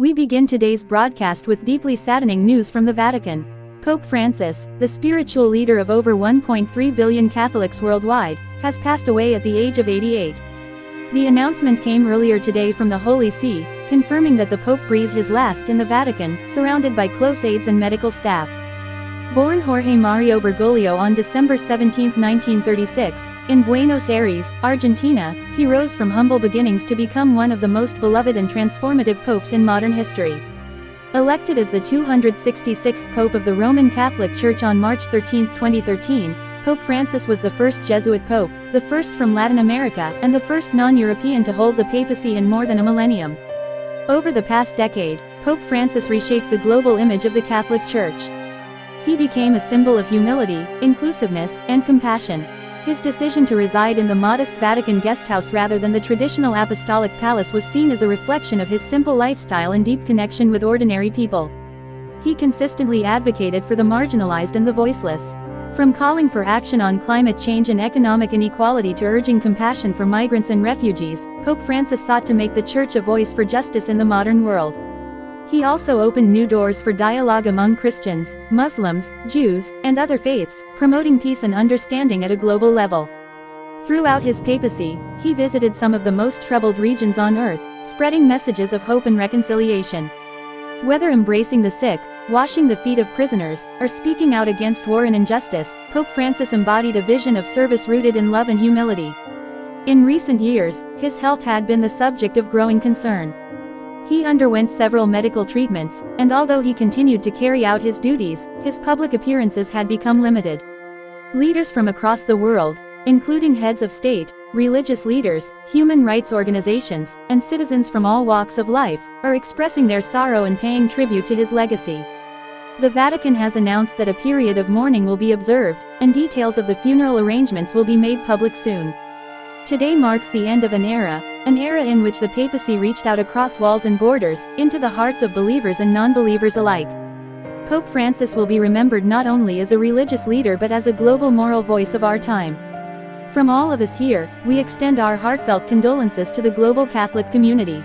We begin today's broadcast with deeply saddening news from the Vatican. Pope Francis, the spiritual leader of over 1.3 billion Catholics worldwide, has passed away at the age of 88. The announcement came earlier today from the Holy See, confirming that the Pope breathed his last in the Vatican, surrounded by close aides and medical staff. Born Jorge Mario Bergoglio on December 17, 1936, in Buenos Aires, Argentina, he rose from humble beginnings to become one of the most beloved and transformative popes in modern history. Elected as the 266th Pope of the Roman Catholic Church on March 13, 2013, Pope Francis was the first Jesuit Pope, the first from Latin America, and the first non-European to hold the papacy in more than a millennium. Over the past decade, Pope Francis reshaped the global image of the Catholic Church. He became a symbol of humility, inclusiveness, and compassion. His decision to reside in the modest Vatican guesthouse rather than the traditional apostolic palace was seen as a reflection of his simple lifestyle and deep connection with ordinary people. He consistently advocated for the marginalized and the voiceless. From calling for action on climate change and economic inequality to urging compassion for migrants and refugees, Pope Francis sought to make the Church a voice for justice in the modern world. He also opened new doors for dialogue among Christians, Muslims, Jews, and other faiths, promoting peace and understanding at a global level. Throughout his papacy, he visited some of the most troubled regions on earth, spreading messages of hope and reconciliation. Whether embracing the sick, washing the feet of prisoners, or speaking out against war and injustice, Pope Francis embodied a vision of service rooted in love and humility. In recent years, his health had been the subject of growing concern. He underwent several medical treatments, and although he continued to carry out his duties, his public appearances had become limited. Leaders from across the world, including heads of state, religious leaders, human rights organizations, and citizens from all walks of life, are expressing their sorrow and paying tribute to his legacy. The Vatican has announced that a period of mourning will be observed, and details of the funeral arrangements will be made public soon. Today marks the end of an era in which the papacy reached out across walls and borders, into the hearts of believers and non-believers alike. Pope Francis will be remembered not only as a religious leader but as a global moral voice of our time. From all of us here, we extend our heartfelt condolences to the global Catholic community.